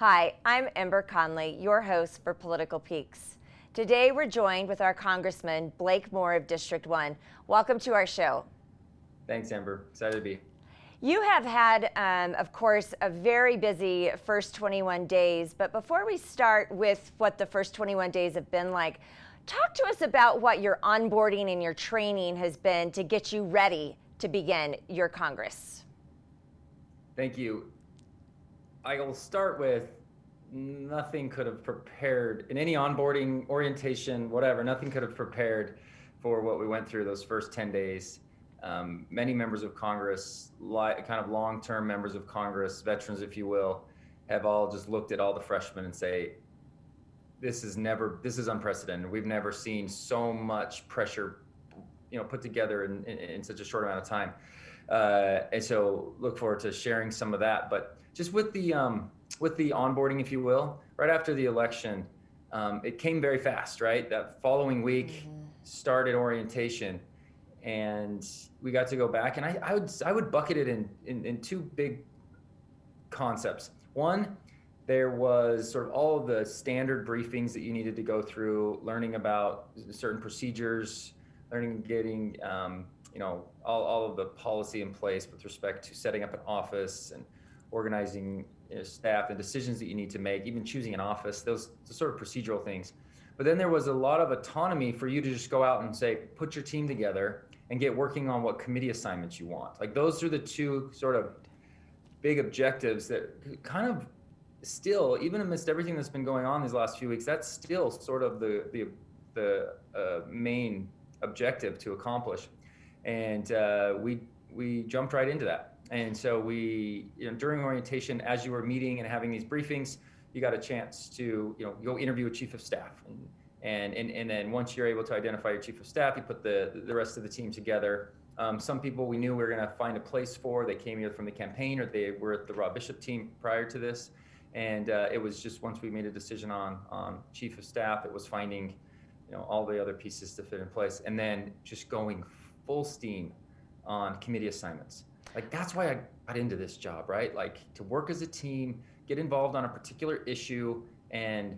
Hi, I'm Ember Conley, your host for Political Peaks. Today we're joined with our Congressman, Blake Moore of District 1. Welcome to our show. Thanks, Ember. Excited to be. You have had, of course, a very busy first 21 days, but before we start with what the first 21 days have been like, talk to us about what your onboarding and your training has been to get you ready to begin your Congress. Thank you. I will start with nothing could have prepared in any onboarding, orientation, whatever, nothing could have prepared for what we went through those first 10 days. Many members of Congress, kind of long-term members of Congress, veterans, if you will, have all just looked at all the freshmen and say, this is unprecedented. We've never seen so much pressure, put together in such a short amount of time. And so look forward to sharing some of that. But just with the onboarding, if you will, right after the election, it came very fast, right? That following week started orientation, and we got to go back. And I would bucket it in two big concepts. One, there was sort of all of the standard briefings that you needed to go through, learning about certain procedures, getting all of the policy in place with respect to setting up an office and organizing staff and decisions that you need to make, even choosing an office, those sort of procedural things. But then there was a lot of autonomy for you to just go out and say, put your team together and get working on what committee assignments you want. Like those are the two sort of big objectives that kind of still, even amidst everything that's been going on these last few weeks, that's still sort of the main objective to accomplish. And we jumped right into that. And so during orientation, as you were meeting and having these briefings, you got a chance to go interview a chief of staff. And then once you're able to identify your chief of staff, you put the rest of the team together. Some people we knew we were going to find a place for. They came either from the campaign or they were at the Rob Bishop team prior to this. And it was just once we made a decision on chief of staff, it was finding all the other pieces to fit in place, and then just going full steam on committee assignments. Like that's why I got into this job, right? Like to work as a team, get involved on a particular issue, and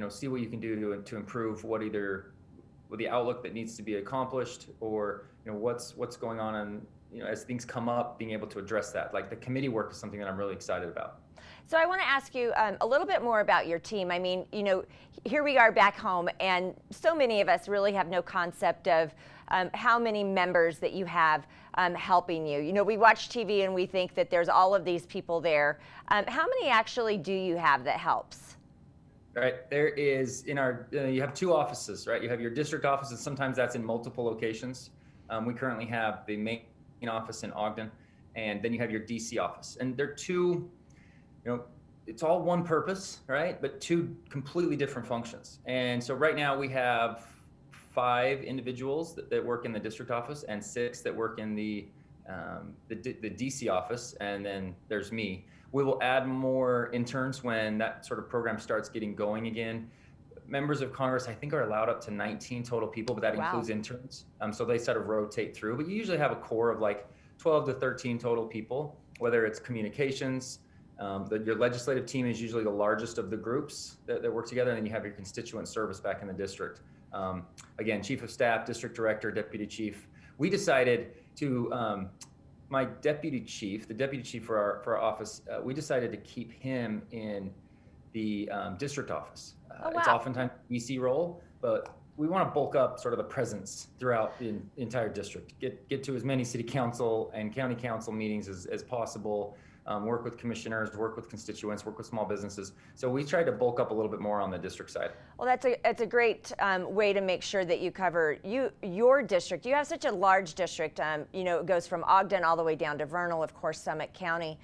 see what you can do to improve what the outlook that needs to be accomplished, or what's going on as things come up, being able to address that. Like the committee work is something that I'm really excited about. So I want to ask you a little bit more about your team. I mean, here we are back home, and so many of us really have no concept of how many members that you have helping you. We watch TV and we think that there's all of these people there. How many actually do you have that helps? Right, there is you have two offices, right? You have your district office, and sometimes that's in multiple locations. We currently have the main office in Ogden, and then you have your DC office, and they're two. It's all one purpose, right? But two completely different functions. And so right now we have 5 individuals that work in the district office and 6 that work in the DC office. And then there's me. We will add more interns when that sort of program starts getting going again. Members of Congress, I think, are allowed up to 19 total people, but that includes interns. So they sort of rotate through. But you usually have a core of like 12 to 13 total people, whether it's communications. Your legislative team is usually the largest of the groups that work together, and then you have your constituent service back in the district. Again, chief of staff, district director, deputy chief. We decided to, my deputy chief, the deputy chief for our office, we decided to keep him in the district office. It's oftentimes a DC role, but we want to bulk up sort of the presence throughout the entire district. Get to as many city council and county council meetings as possible. Work with commissioners, work with constituents, work with small businesses. So we tried to bulk up a little bit more on the district side. Well, that's a great way to make sure that you cover your district. You have such a large district. It goes from Ogden all the way down to Vernal, of course, Summit County.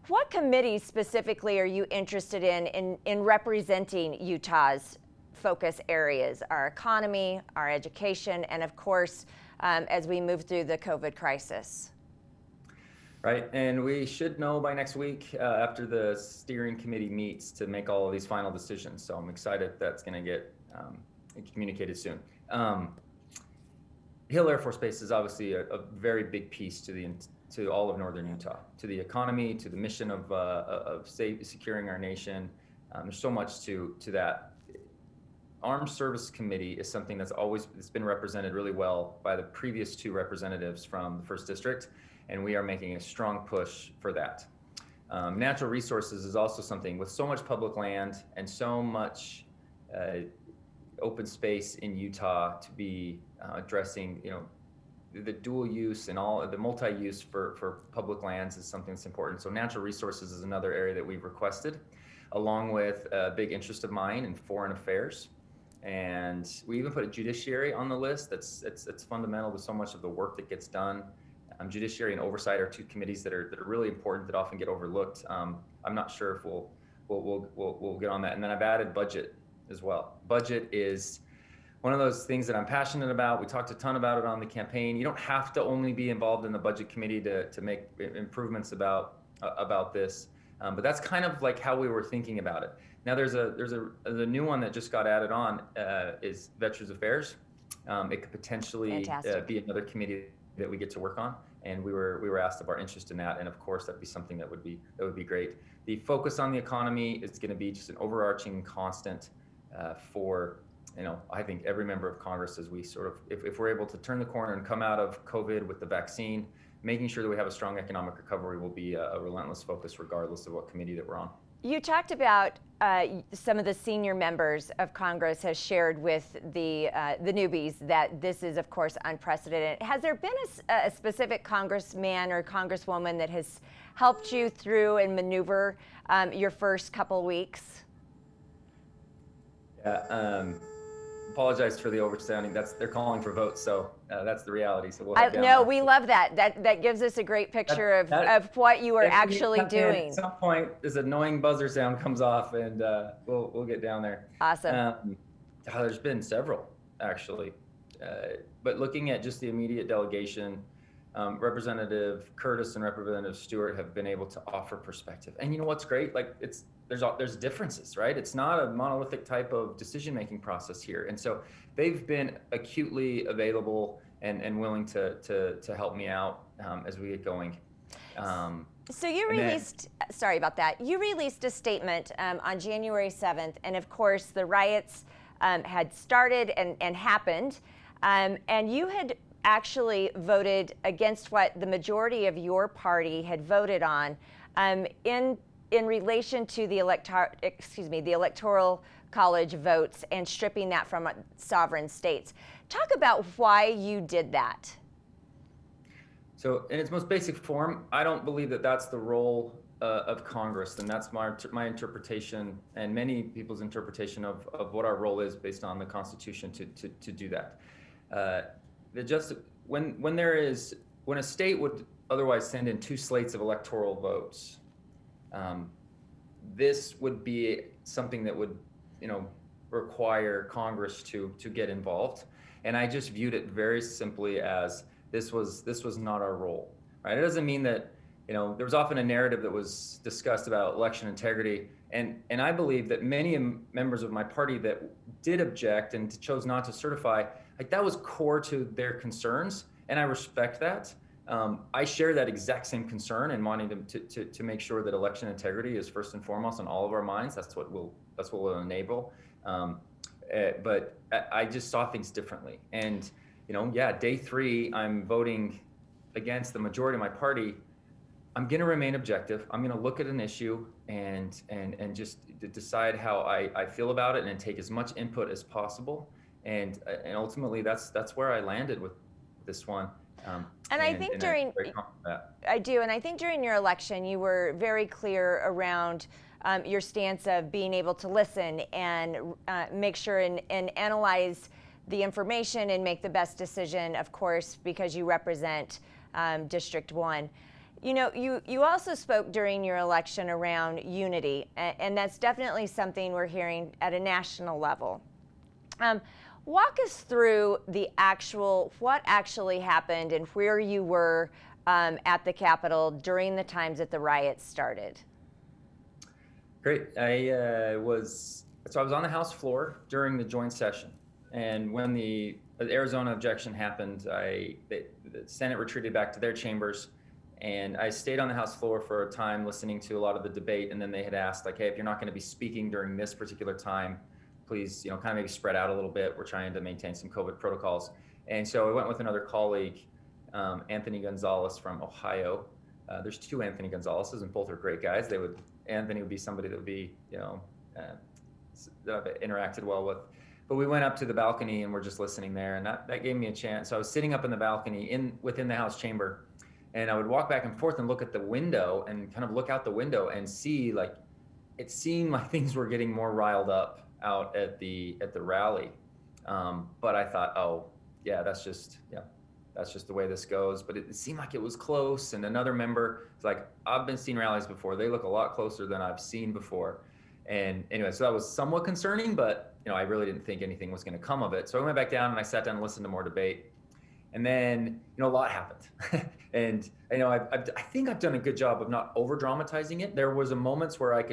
What committees specifically are you interested in representing Utah's focus areas? Our economy, our education, and of course, as we move through the COVID crisis. Right, and we should know by next week after the steering committee meets to make all of these final decisions. So I'm excited that's going to get communicated soon. Hill Air Force Base is obviously a very big piece to to all of Northern Utah, to the economy, to the mission of securing our nation. There's so much to that. Armed Service Committee is something it's been represented really well by the previous two representatives from the 1st District, and we are making a strong push for that. Natural resources is also something with so much public land and so much open space in Utah to be addressing, the dual use and all the multi-use for public lands is something that's important. So natural resources is another area that we've requested, along with a big interest of mine in foreign affairs. And we even put a judiciary on the list. It's fundamental to so much of the work that gets done. Judiciary and oversight are two committees that are really important that often get overlooked. I'm not sure if we'll get on that. And then I've added budget as well. Budget is one of those things that I'm passionate about. We talked a ton about it on the campaign. You don't have to only be involved in the budget committee to make improvements about this, but that's kind of like how we were thinking about it. Now there's a new one that just got added on is Veterans Affairs. It could potentially be another committee that we get to work on, and we were asked of our interest in that, and of course that'd be something that would be great. The focus on the economy is going to be just an overarching constant for I think every member of Congress, as we sort of, if we're able to turn the corner and come out of COVID with the vaccine, making sure that we have a strong economic recovery will be a relentless focus regardless of what committee that we're on. You talked about some of the senior members of Congress has shared with the newbies that this is, of course, unprecedented. Has there been a specific congressman or congresswoman that has helped you through and maneuver your first couple weeks? Yeah, apologize for the oversounding. They're calling for votes, so that's the reality. So we'll head down no, there. we love that. That gives us a great picture of what you are actually doing. At some point, this annoying buzzer sound comes off, and we'll get down there. Awesome. There's been several actually, but looking at just the immediate delegation, Representative Curtis and Representative Stewart have been able to offer perspective. And you know what's great? Like there's differences, right? It's not a monolithic type of decision-making process here. And so they've been acutely available and willing to help me out as we get going. So you released, sorry about that, you released a statement on January 7th, and of course the riots had started and happened, and you had actually voted against what the majority of your party had voted on in relation to the Electoral College votes and stripping that from sovereign states. Talk about why you did that. So in its most basic form, I don't believe that that's the role of Congress, and that's my interpretation and many people's interpretation of what our role is based on the Constitution to do that. When a state would otherwise send in two slates of electoral votes, this would be something that would, require Congress to get involved. And I just viewed it very simply as this was not our role, right? It doesn't mean that, there was often a narrative that was discussed about election integrity. And I believe that many members of my party that did object and chose not to certify, like that was core to their concerns. And I respect that. I share that exact same concern and wanting to make sure that election integrity is first and foremost on all of our minds. That's what will enable. But I just saw things differently. And, day 3, I'm voting against the majority of my party. I'm going to remain objective. I'm going to look at an issue and just decide how I feel about it and take as much input as possible. And ultimately, that's where I landed with this one. I think during your election, you were very clear around your stance of being able to listen and make sure and analyze the information and make the best decision, of course, because you represent District 1. You also spoke during your election around unity, and that's definitely something we're hearing at a national level. Walk us through what actually happened and where you were at the Capitol during the times that the riots started. Great. I was on the House floor during the joint session, and when the Arizona objection happened, the Senate retreated back to their chambers, And I stayed on the House floor for a time listening to a lot of the debate. And then they had asked, like, hey, if you're not going to be speaking during this particular time, please, kind of maybe spread out a little bit. We're trying to maintain some COVID protocols. And so I went with another colleague, Anthony Gonzalez from Ohio. There's two Anthony Gonzalez's, and both are great guys. Anthony would be somebody that would be, that I've interacted well with. But we went up to the balcony and we're just listening there, and that gave me a chance. So I was sitting up in the balcony within the House chamber, and I would walk back and forth and look at the window and kind of look out the window and see, like, it seemed like things were getting more riled up out at the rally. But I thought, oh yeah, that's just the way this goes. But it seemed like it was close. And another member was like, I've been seeing rallies before. They look a lot closer than I've seen before. And anyway, so that was somewhat concerning, but I really didn't think anything was going to come of it. So I went back down and I sat down and listened to more debate. And then, a lot happened. And I think I've done a good job of not over dramatizing it. There was a moments where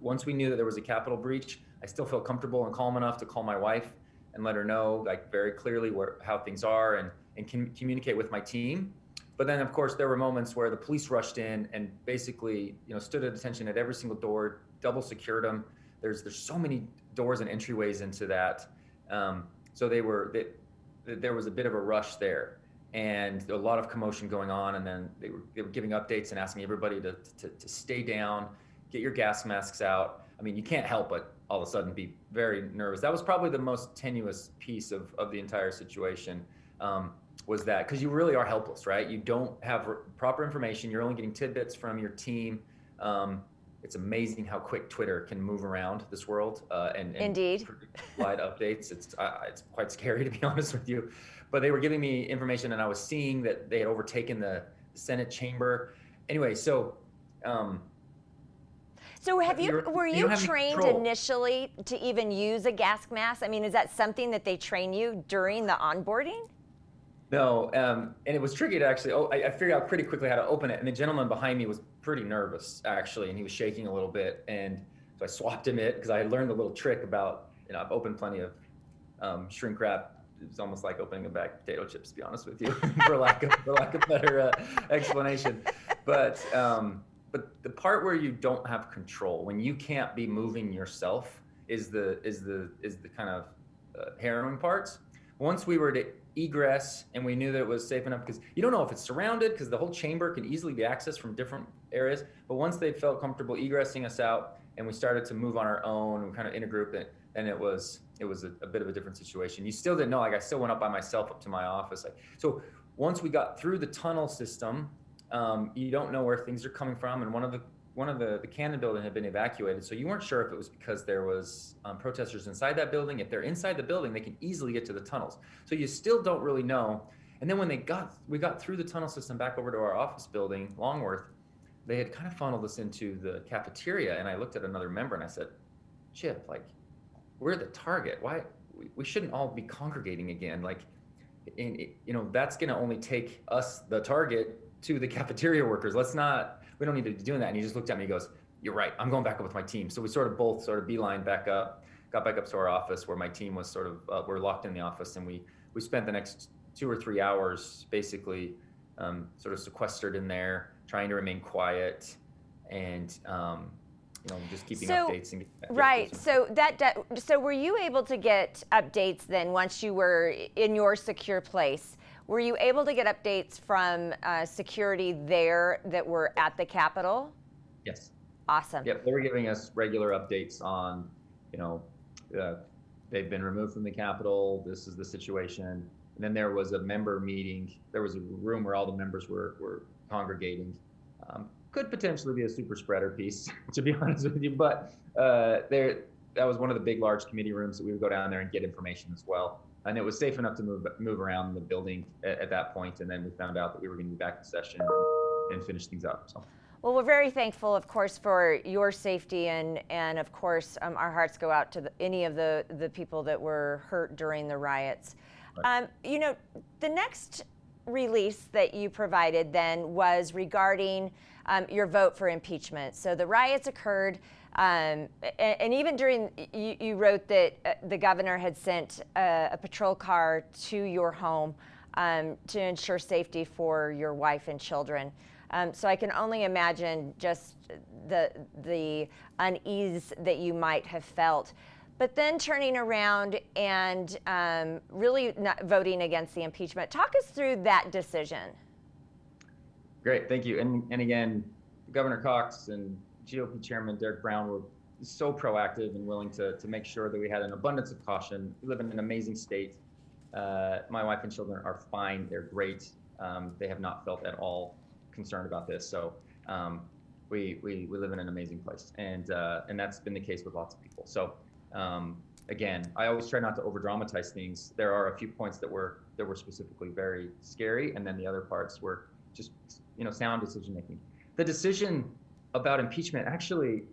once we knew that there was a Capitol breach, I still felt comfortable and calm enough to call my wife and let her know, like, very clearly how things are, and communicate with my team. But then, of course, there were moments where the police rushed in and basically, stood at attention at every single door, double secured them. There's so many doors and entryways into that. So there was a bit of a rush there, and a lot of commotion going on. And then they were giving updates and asking everybody to stay down, get your gas masks out. I mean, you can't help but all of a sudden be very nervous. That was probably the most tenuous piece of the entire situation. Was that, because you really are helpless, right? You don't have proper information. You're only getting tidbits from your team. It's amazing how quick Twitter can move around this world and Indeed. provide updates. It's quite scary, to be honest with you. But they were giving me information, and I was seeing that they had overtaken the Senate chamber. Anyway, so. So were you trained initially to even use a gas mask? I mean, is that something that they train you during the onboarding? No, and it was tricky to actually, I figured out pretty quickly how to open it. And the gentleman behind me was pretty nervous, actually, and he was shaking a little bit. And so I swapped him it, because I had learned a little trick about, I've opened plenty of shrink wrap. It's almost like opening a bag of potato chips, to be honest with you, for lack of better explanation. But the part where you don't have control, when you can't be moving yourself, is the kind of harrowing parts. Once we were to egress and we knew that it was safe enough, because you don't know if it's surrounded, because the whole chamber can easily be accessed from different areas. But once they felt comfortable egressing us out and we started to move on our own and kind of in a group, and it was a bit of a different situation. You still didn't know, like, I still went up by myself up to my office. So once we got through the tunnel system, you don't know where things are coming from. And one of the Cannon building had been evacuated, so you weren't sure if it was because there was protesters inside that building. If they're inside the building, they can easily get to the tunnels. So you still don't really know. And then when we got through the tunnel system back over to our office building, Longworth, they had kind of funneled us into the cafeteria. And I looked at another member and I said, Chip, like, we're the target. Why we shouldn't all be congregating again? Like, that's going to only take us, the target, to the cafeteria workers. We don't need to be doing that. And he just looked at me, he goes, you're right, I'm going back up with my team. So we both beelined back up, got back up to our office where my team was we're locked in the office. And we spent the next 2 or 3 hours basically sequestered in there, trying to remain quiet and, just keeping updates. And right. So so were you able to get updates then once you were in your secure place? Were you able to get updates from security there that were at the Capitol? Yes. Awesome. Yep, they were giving us regular updates on, they've been removed from the Capitol. This is the situation. And then there was a member meeting. There was a room where all the members were congregating. Could potentially be a super spreader piece, to be honest with you. But that was one of the big, large committee rooms that we would go down there and get information as well. And it was safe enough to move around the building at that point. And then we found out that we were going to be back in session and finish things up. So. Well, we're very thankful, of course, for your safety, and of course, our hearts go out to any of the people that were hurt during the riots. Right. The next release that you provided then was regarding your vote for impeachment. So the riots occurred. And even during, you wrote that the governor had sent a patrol car to your home to ensure safety for your wife and children. So I can only imagine just the unease that you might have felt. But then turning around and really not voting against the impeachment. Talk us through that decision. Great, thank you. And again, Governor Cox and GOP Chairman Derek Brown were so proactive and willing to make sure that we had an abundance of caution. We live in an amazing state. My wife and children are fine. They're great. They have not felt at all concerned about this. So we live in an amazing place, and that's been the case with lots of people. So again, I always try not to over dramatize things. There are a few points that were specifically very scary, and then the other parts were just sound decision making. The decision about impeachment, actually,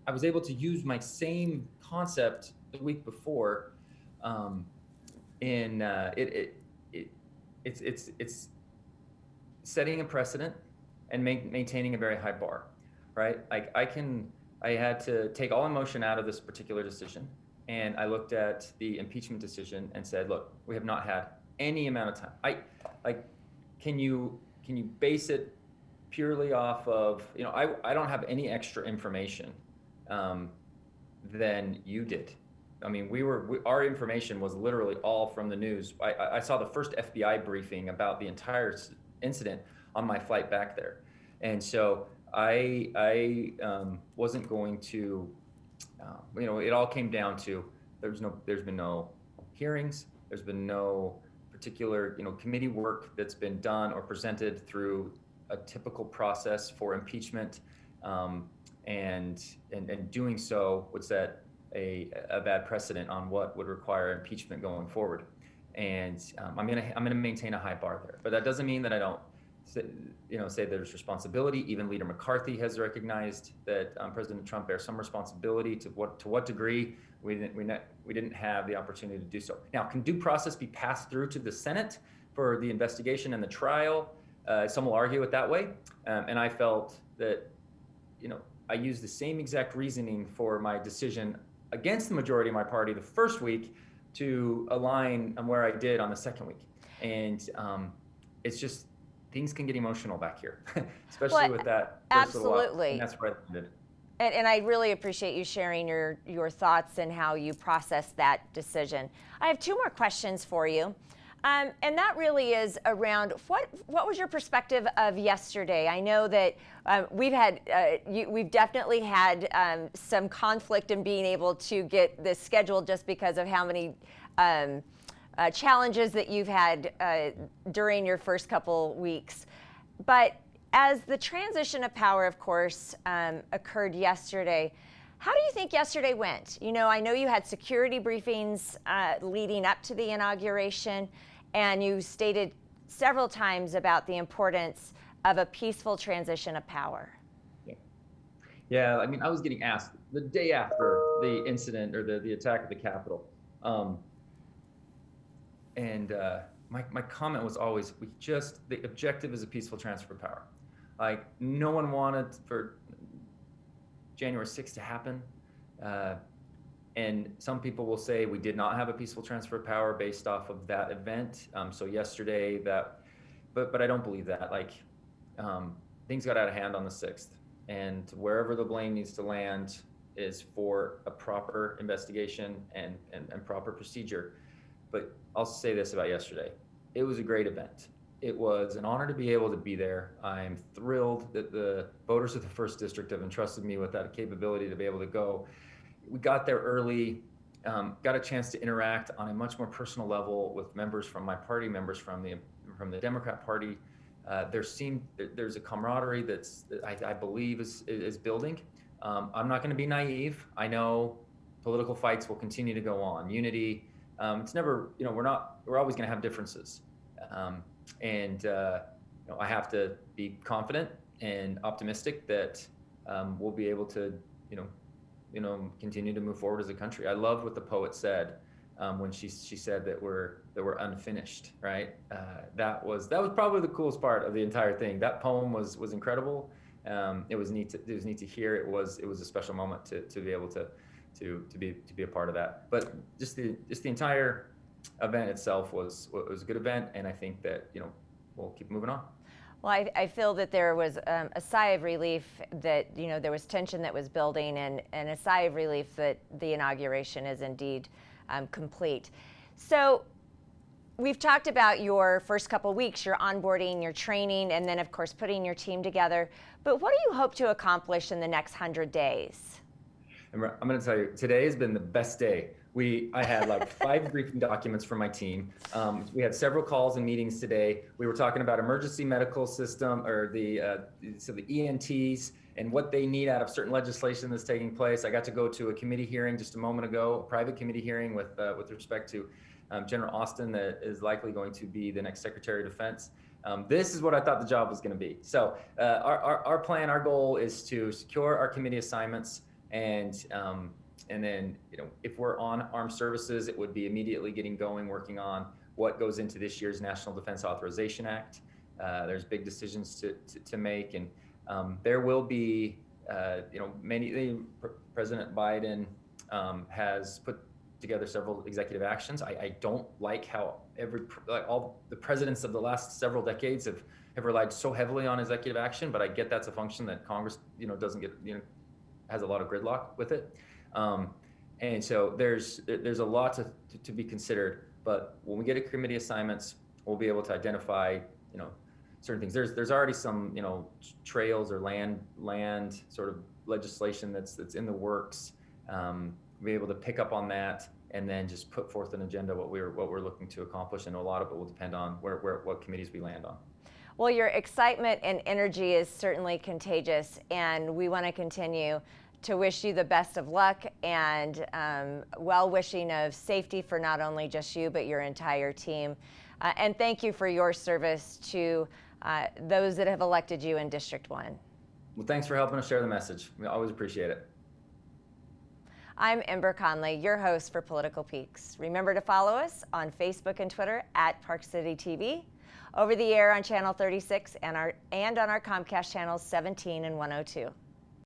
I was able to use my same concept the week before. It's setting a precedent and maintaining a very high bar, right? I had to take all emotion out of this particular decision, and I looked at the impeachment decision and said, look, we have not had any amount of time. Can you base it purely off of, I don't have any extra information than you did. I mean, our information was literally all from the news. I saw the first FBI briefing about the entire incident on my flight back there. And so I wasn't going to, it all came down to, there's been no hearings, there's been no particular, committee work that's been done or presented through a typical process for impeachment, and doing so would set a bad precedent on what would require impeachment going forward. And I'm gonna maintain a high bar there, but that doesn't mean that I don't say there's responsibility. Even Leader McCarthy has recognized that President Trump bears some responsibility. To what degree we didn't have the opportunity to do so. Now, can due process be passed through to the Senate for the investigation and the trial? Some will argue it that way, and I felt that I used the same exact reasoning for my decision against the majority of my party the first week to align on where I did on the second week. And it's just, things can get emotional back here, especially with that. Absolutely. And that's where I landed. And I really appreciate you sharing your thoughts and how you processed that decision. I have two more questions for you. And that really is around what was your perspective of yesterday? I know that we've definitely had some conflict in being able to get this scheduled just because of how many challenges that you've had during your first couple weeks. But as the transition of power, of course, occurred yesterday, how do you think yesterday went? I know you had security briefings leading up to the inauguration, and you stated several times about the importance of a peaceful transition of power. Yeah, I mean, I was getting asked the day after the incident or the attack at the Capitol. My comment was always, the objective is a peaceful transfer of power. Like, no one wanted for January 6th to happen. And some people will say we did not have a peaceful transfer of power based off of that event. So yesterday but I don't believe that. Things got out of hand on the 6th, and wherever the blame needs to land is for a proper investigation and proper procedure. But I'll say this about yesterday. It was a great event. It was an honor to be able to be there. I'm thrilled that the voters of the 1st District have entrusted me with that capability to be able to go. We got there early, got a chance to interact on a much more personal level with members from my party, members from the Democrat Party. There's a camaraderie that I believe is building. I'm not going to be naive. I know political fights will continue to go on. Unity, it's never, we're always going to have differences. I have to be confident and optimistic that we'll be able to, continue to move forward as a country. I love what the poet said when she said that we're unfinished, right? That was probably the coolest part of the entire thing. That poem was incredible. It was neat to hear. It was a special moment to be able to be a part of that. But just the entire event itself was a good event, and I think that we'll keep moving on. Well, I feel that there was a sigh of relief that, there was tension that was building, and a sigh of relief that the inauguration is indeed complete. So we've talked about your first couple weeks, your onboarding, your training, and then, of course, putting your team together. But what do you hope to accomplish in the next 100 days? I'm going to tell you, today has been the best day. I had like 5 briefing documents from my team. We had several calls and meetings today. We were talking about emergency medical system, or the ENTs and what they need out of certain legislation that's taking place. I got to go to a committee hearing just a moment ago, a private committee hearing with respect to General Austin, that is likely going to be the next Secretary of Defense. This is what I thought the job was going to be. So our plan, our goal is to secure our committee assignments, and then, if we're on armed services, it would be immediately getting going, working on what goes into this year's National Defense Authorization Act. There's big decisions to make, and there will be, President Biden has put together several executive actions. I don't like how all the presidents of the last several decades have relied so heavily on executive action, but I get that's a function that Congress, doesn't get, has a lot of gridlock with it. And so there's a lot to be considered, but when we get a committee assignments, we'll be able to identify, certain things. There's already some, trails or land sort of legislation that's in the works. We'll be able to pick up on that and then just put forth an agenda, what we're looking to accomplish. And a lot of it will depend on what committees we land on. Well, your excitement and energy is certainly contagious, and we want to continue to wish you the best of luck and well-wishing of safety for not only just you, but your entire team. And thank you for your service to those that have elected you in District 1. Well, thanks for helping us share the message. We always appreciate it. I'm Ember Conley, your host for Political Peaks. Remember to follow us on Facebook and Twitter at Park City TV, over the air on Channel 36, and on our Comcast channels 17 and 102.